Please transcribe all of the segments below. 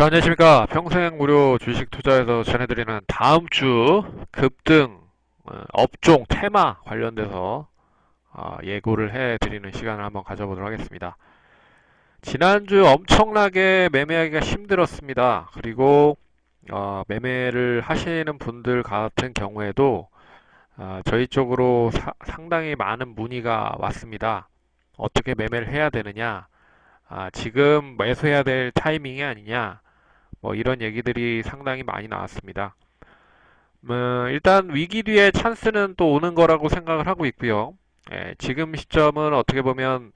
자, 안녕하십니까. 평생 무료 주식 투자에서 전해드리는 다음 주 급등 업종 테마 관련돼서 예고를 해드리는 시간을 한번 가져보도록 하겠습니다. 지난주 엄청나게 매매하기가 힘들었습니다. 그리고 매매를 하시는 분들 같은 경우에도 저희 쪽으로 상당히 많은 문의가 왔습니다. 어떻게 매매를 해야 되느냐, 지금 매수해야 될 타이밍이 아니냐, 뭐 이런 얘기들이 상당히 많이 나왔습니다. 일단 위기 뒤에 찬스는 또 오는 거라고 생각을 하고 있고요. 지금 시점은 어떻게 보면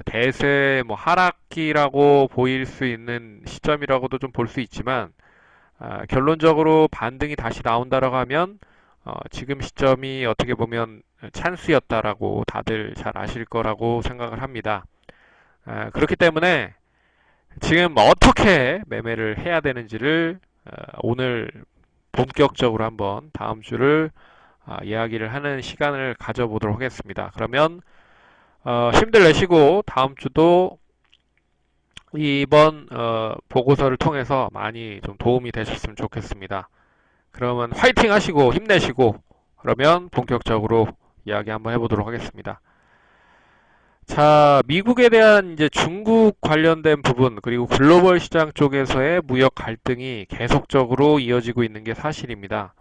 대세 뭐 하락기라고 보일 수 있는 시점이라고도 좀 볼 수 있지만 결론적으로 반등이 다시 나온다라고 하면 지금 시점이 어떻게 보면 찬스였다라고 다들 잘 아실 거라고 생각을 합니다. 그렇기 때문에 지금 어떻게 매매를 해야 되는지를 오늘 본격적으로 한번 다음 주를 이야기를 하는 시간을 가져보도록 하겠습니다. 그러면 힘들 내시고 다음 주도 이번 보고서를 통해서 많이 좀 도움이 되셨으면 좋겠습니다. 그러면 화이팅 하시고 힘내시고 그러면 본격적으로 이야기 한번 해보도록 하겠습니다. 자, 미국에 대한 이제 중국 관련된 부분, 그리고 글로벌 시장 쪽에서의 무역 갈등이 계속적으로 이어지고 있는 게 사실입니다.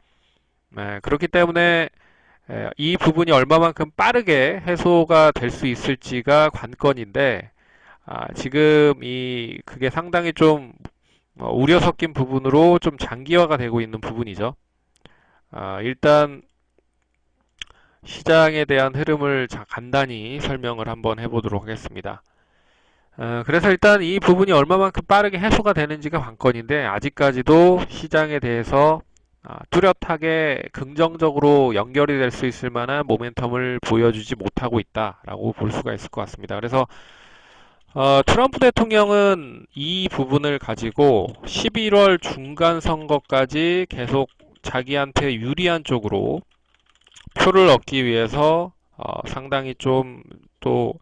그렇기 때문에 이 부분이 얼마만큼 빠르게 해소가 될 수 있을지가 관건인데, 지금 그게 상당히 좀 우려 섞인 부분으로 좀 장기화가 되고 있는 부분이죠. 일단 시장에 대한 흐름을 간단히 설명을 한번 해보도록 하겠습니다. 그래서 일단 이 부분이 얼마만큼 빠르게 해소가 되는지가 관건인데 아직까지도 시장에 대해서 뚜렷하게 긍정적으로 연결이 될 수 있을 만한 모멘텀을 보여주지 못하고 있다라고 볼 수가 있을 것 같습니다. 그래서 트럼프 대통령은 이 부분을 가지고 11월 중간 선거까지 계속 자기한테 유리한 쪽으로 표를 얻기 위해서 상당히 좀 또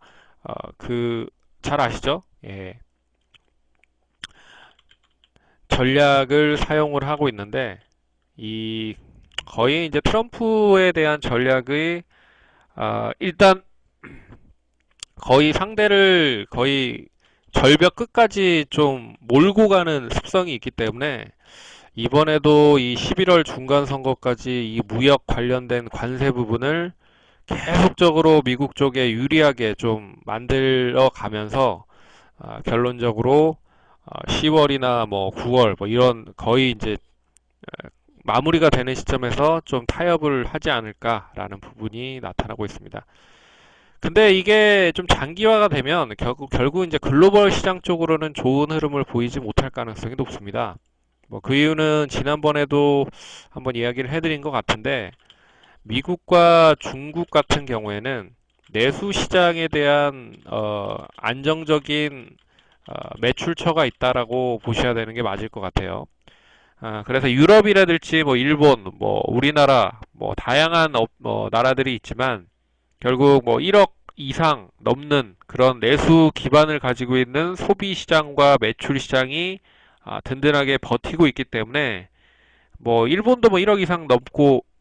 잘 아시죠? 예. 전략을 사용을 하고 있는데 이 거의 이제 트럼프에 대한 전략의 일단 거의 상대를 거의 절벽 끝까지 좀 몰고 가는 습성이 있기 때문에 이번에도 이 11월 중간 선거까지 이 무역 관련된 관세 부분을 계속적으로 미국 쪽에 유리하게 좀 만들어 가면서 결론적으로 10월이나 뭐 9월 뭐 이런 거의 이제 마무리가 되는 시점에서 좀 타협을 하지 않을까라는 부분이 나타나고 있습니다. 근데 이게 좀 장기화가 되면 결국 이제 글로벌 시장 쪽으로는 좋은 흐름을 보이지 못할 가능성이 높습니다. 뭐 그 이유는 지난번에도 한번 이야기를 해드린 것 같은데 미국과 중국 같은 경우에는 내수 시장에 대한 안정적인 매출처가 있다라고 보셔야 되는 게 맞을 것 같아요. 그래서 유럽이라든지 뭐 일본, 뭐 우리나라, 뭐 다양한 나라들이 있지만 결국 뭐 1억 이상 넘는 그런 내수 기반을 가지고 있는 소비 시장과 매출 시장이 든든하게 버티고 있기 때문에 뭐 일본도 뭐 1억 이상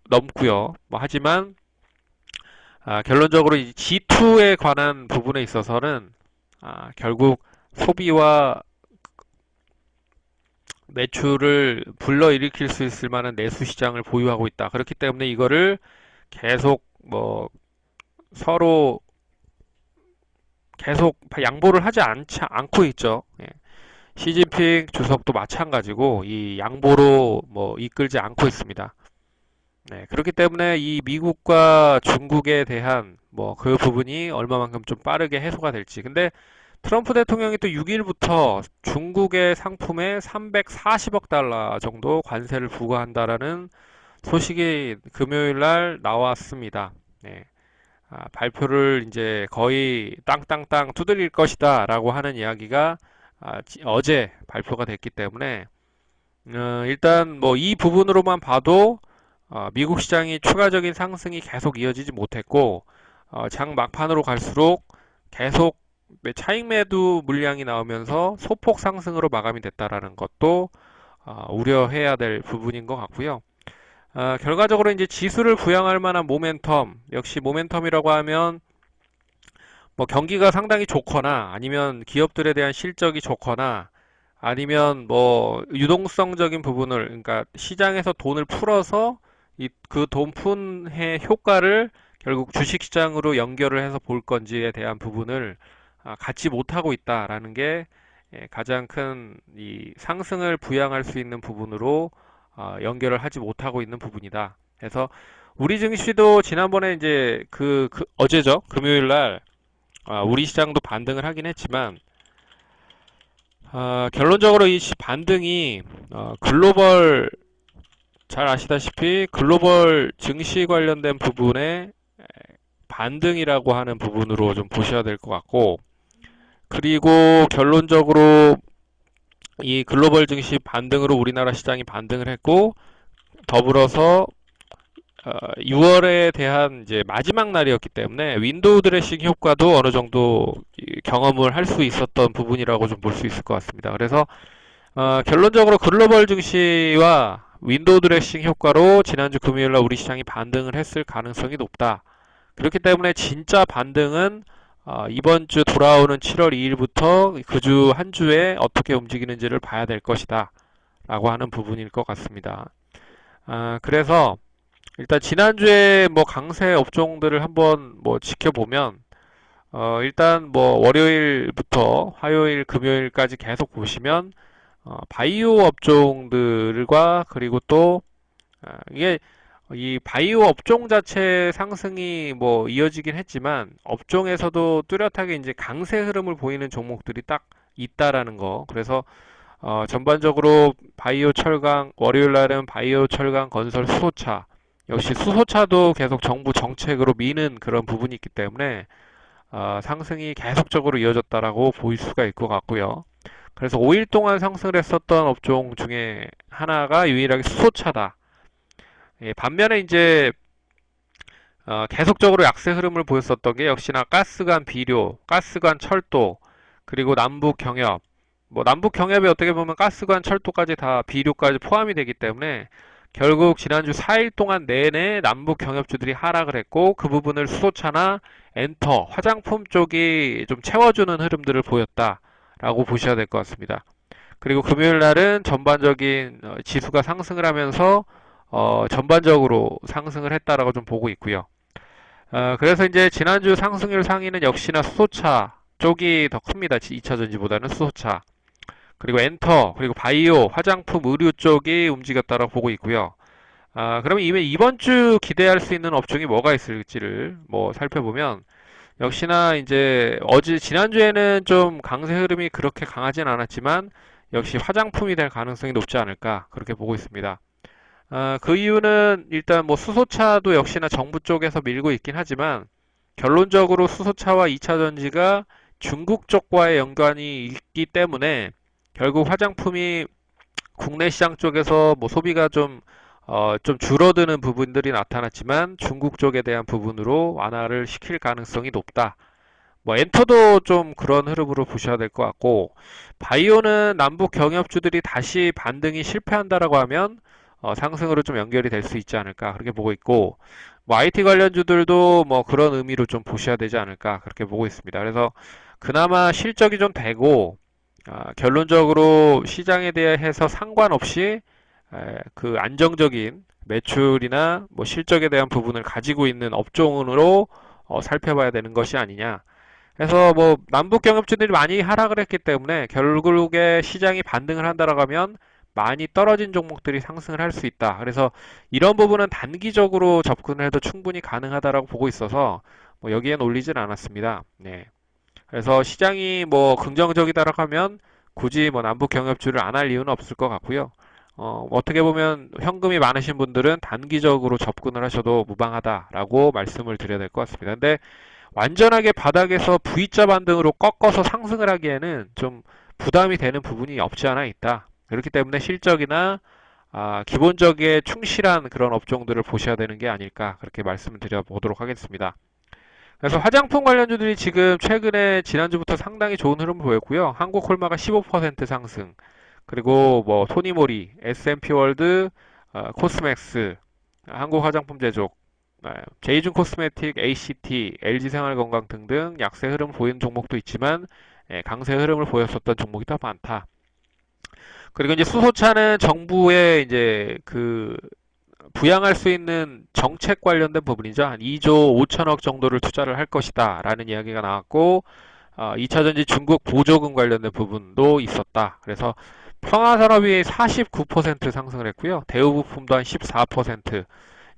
넘고요. 뭐 하지만 결론적으로 이 G2에 관한 부분에 있어서는 결국 소비와 매출을 불러일으킬 수 있을 만한 내수 시장을 보유하고 있다. 그렇기 때문에 이거를 계속 뭐 서로 계속 양보를 하지 않고 있죠. 예. 시진핑 주석도 마찬가지고 이 양보로 뭐 이끌지 않고 있습니다. 네, 그렇기 때문에 이 미국과 중국에 대한 뭐 그 부분이 얼마만큼 좀 빠르게 해소가 될지. 근데 트럼프 대통령이 또 6일부터 중국의 상품에 340억 달러 정도 관세를 부과한다라는 소식이 금요일 날 나왔습니다. 네. 발표를 이제 거의 땅땅땅 두드릴 것이다 라고 하는 이야기가 어제 발표가 됐기 때문에 일단 뭐 이 부분으로만 봐도 미국 시장이 추가적인 상승이 계속 이어지지 못했고 장 막판으로 갈수록 계속 차익 매도 물량이 나오면서 소폭 상승으로 마감이 됐다라는 것도 우려해야 될 부분인 것 같고요. 결과적으로 이제 지수를 부양할 만한 모멘텀, 역시 모멘텀이라고 하면 뭐 경기가 상당히 좋거나 아니면 기업들에 대한 실적이 좋거나 아니면 뭐 유동성적인 부분을, 그러니까 시장에서 돈을 풀어서 그 돈 푼의 효과를 결국 주식시장으로 연결을 해서 볼 건지에 대한 부분을 갖지 못하고 있다라는 게 가장 큰 이 상승을 부양할 수 있는 부분으로 연결을 하지 못하고 있는 부분이다. 그래서 우리 증시도 지난번에 이제 어제죠, 금요일 날 우리 시장도 반등을 하긴 했지만 결론적으로 이 반등이 글로벌, 잘 아시다시피 글로벌 증시 관련된 부분의 반등이라고 하는 부분으로 좀 보셔야 될 것 같고, 그리고 결론적으로 이 글로벌 증시 반등으로 우리나라 시장이 반등을 했고, 더불어서 6월에 대한 이제 마지막 날이었기 때문에 윈도우 드레싱 효과도 어느 정도 경험을 할 수 있었던 부분이라고 좀 볼 수 있을 것 같습니다. 그래서 결론적으로 글로벌 증시와 윈도우 드레싱 효과로 지난주 금요일날 우리 시장이 반등을 했을 가능성이 높다. 그렇기 때문에 진짜 반등은 이번 주 돌아오는 7월 2일부터 그 주 한 주에 어떻게 움직이는지를 봐야 될 것이다 라고 하는 부분일 것 같습니다. 그래서 일단 지난주에 뭐 강세 업종들을 한번 뭐 지켜보면 일단 뭐 월요일부터 화요일, 금요일까지 계속 보시면 바이오 업종들과 그리고 또 이게 이 바이오 업종 자체 상승이 뭐 이어지긴 했지만 업종에서도 뚜렷하게 이제 강세 흐름을 보이는 종목들이 딱 있다라는 거. 그래서 전반적으로 바이오 철강, 월요일 날은 바이오 철강 건설 수소차, 역시 수소차도 계속 정부 정책으로 미는 그런 부분이 있기 때문에 상승이 계속적으로 이어졌다라고 보일 수가 있을 것 같고요. 그래서 5일 동안 상승을 했었던 업종 중에 하나가 유일하게 수소차다. 예, 반면에 이제 계속적으로 약세 흐름을 보였었던 게 역시나 가스관 비료, 가스관 철도, 그리고 남북 경협. 뭐 남북 경협이 어떻게 보면 가스관 철도까지 다 비료까지 포함이 되기 때문에 결국 지난주 4일 동안 내내 남북 경협주들이 하락을 했고, 그 부분을 수소차나 엔터, 화장품 쪽이 좀 채워주는 흐름들을 보였다라고 보셔야 될 것 같습니다. 그리고 금요일 날은 전반적인 지수가 상승을 하면서 전반적으로 상승을 했다라고 좀 보고 있고요. 그래서 이제 지난주 상승률 상위는 역시나 수소차 쪽이 더 큽니다. 2차 전지보다는 수소차. 그리고 엔터, 그리고 바이오, 화장품, 의류 쪽이 움직였다고 보고 있고요. 그러면 이번 주 기대할 수 있는 업종이 뭐가 있을지를 뭐 살펴보면, 역시나 이제 지난주에는 좀 강세 흐름이 그렇게 강하진 않았지만 역시 화장품이 될 가능성이 높지 않을까 그렇게 보고 있습니다. 그 이유는 일단 뭐 수소차도 역시나 정부 쪽에서 밀고 있긴 하지만 결론적으로 수소차와 2차 전지가 중국 쪽과의 연관이 있기 때문에 결국 화장품이 국내 시장 쪽에서 뭐 소비가 좀 줄어드는 부분들이 나타났지만 중국 쪽에 대한 부분으로 완화를 시킬 가능성이 높다. 뭐 엔터도 좀 그런 흐름으로 보셔야 될 것 같고, 바이오는 남북 경협주들이 다시 반등이 실패한다라고 하면 상승으로 좀 연결이 될 수 있지 않을까 그렇게 보고 있고, 뭐 IT 관련주들도 뭐 그런 의미로 좀 보셔야 되지 않을까 그렇게 보고 있습니다. 그래서 그나마 실적이 좀 되고 결론적으로 시장에 대해서 상관없이 그 안정적인 매출이나 뭐 실적에 대한 부분을 가지고 있는 업종으로 살펴봐야 되는 것이 아니냐. 그래서 뭐 남북 경협주들이 많이 하락을 했기 때문에 결국에 시장이 반등을 한다라고 하면 많이 떨어진 종목들이 상승을 할 수 있다. 그래서 이런 부분은 단기적으로 접근을 해도 충분히 가능하다라고 보고 있어서 뭐 여기엔 올리진 않았습니다. 네. 그래서 시장이 뭐 긍정적이다라고 하면 굳이 뭐 남북 경협주를 안 할 이유는 없을 것 같고요. 어떻게 보면 현금이 많으신 분들은 단기적으로 접근을 하셔도 무방하다라고 말씀을 드려야 될 것 같습니다. 근데 완전하게 바닥에서 V자 반등으로 꺾어서 상승을 하기에는 좀 부담이 되는 부분이 없지 않아 있다. 그렇기 때문에 실적이나 기본적에 충실한 그런 업종들을 보셔야 되는 게 아닐까 그렇게 말씀을 드려보도록 하겠습니다. 그래서 화장품 관련주들이 지금 최근에 지난주부터 상당히 좋은 흐름을 보였고요. 한국콜마가 15% 상승, 그리고 뭐 토니모리, S&P 월드, 코스맥스, 한국화장품제조, 제이준 코스메틱, ACT, LG생활건강 등등 약세 흐름을 보이는 종목도 있지만 강세 흐름을 보였었던 종목이 더 많다. 그리고 이제 수소차는 정부의 이제 그 부양할 수 있는 정책 관련된 부분이죠. 한 2조 5천억 정도를 투자를 할 것이다 라는 이야기가 나왔고, 2차전지 중국 보조금 관련된 부분도 있었다. 그래서 평화산업이 49% 상승을 했고요. 대우부품도 한 14%.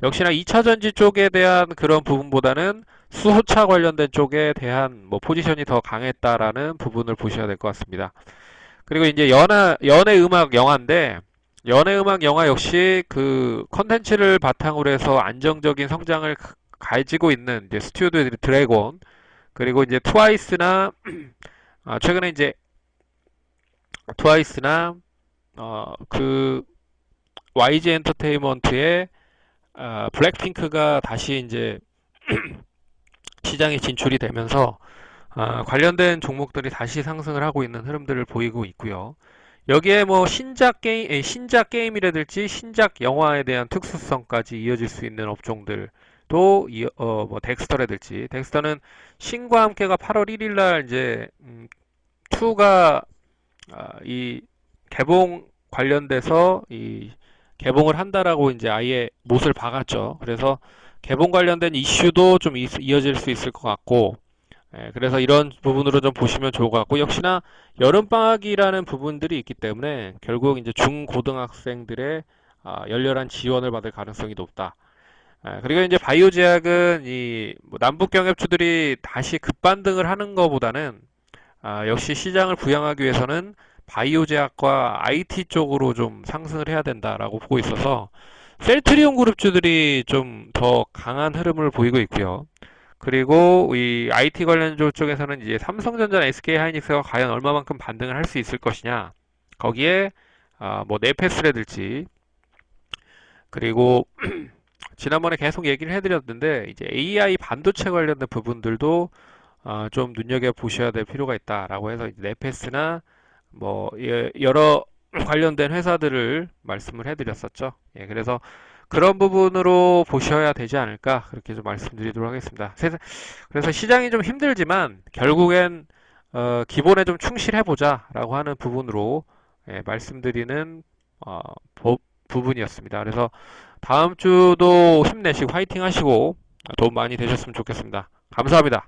역시나 2차전지 쪽에 대한 그런 부분보다는 수소차 관련된 쪽에 대한 뭐 포지션이 더 강했다라는 부분을 보셔야 될 것 같습니다. 그리고 이제 연예음악 영화인데, 연예음악 영화 역시 그 컨텐츠를 바탕으로 해서 안정적인 성장을 가지고 있는 이제 스튜디오 드래곤, 그리고 이제 트와이스나 최근에 이제 트와이스나 그 YG 엔터테인먼트의 블랙핑크가 다시 이제 시장에 진출이 되면서 관련된 종목들이 다시 상승을 하고 있는 흐름들을 보이고 있고요. 여기에 뭐 신작 게임이라든지 신작 영화에 대한 특수성까지 이어질 수 있는 업종들도 뭐 덱스터라든지, 덱스터는 신과 함께가 8월 1일 날 이제 2가 이 개봉 관련돼서 이 개봉을 한다라고 이제 아예 못을 박았죠. 그래서 개봉 관련된 이슈도 좀 이어질 수 있을 것 같고, 그래서 이런 부분으로 좀 보시면 좋을 것 같고, 역시나 여름방학이라는 부분들이 있기 때문에 결국 이제 중고등학생들의 열렬한 지원을 받을 가능성이 높다. 그리고 이제 바이오제약은 이뭐 남북 경협주들이 다시 급반등을 하는 것보다는 역시 시장을 부양하기 위해서는 바이오제약과 IT 쪽으로 좀 상승을 해야 된다라고 보고 있어서 셀트리온 그룹주들이 좀 더 강한 흐름을 보이고 있고요. 그리고 이 IT 관련주 쪽에서는 이제 삼성전자나 SK하이닉스가 과연 얼마만큼 반등을 할 수 있을 것이냐. 거기에 뭐 네페스라든지, 그리고 지난번에 계속 얘기를 해드렸는데 이제 AI 반도체 관련된 부분들도 좀 눈여겨 보셔야 될 필요가 있다라고 해서 이제 네페스나 뭐 여러 관련된 회사들을 말씀을 해드렸었죠. 예, 그래서 그런 부분으로 보셔야 되지 않을까 그렇게 좀 말씀드리도록 하겠습니다. 그래서 시장이 좀 힘들지만 결국엔 기본에 좀 충실해보자라고 하는 부분으로 말씀드리는 어, 부분이었습니다. 그래서 다음 주도 힘내시고 화이팅 하시고 도움 많이 되셨으면 좋겠습니다. 감사합니다.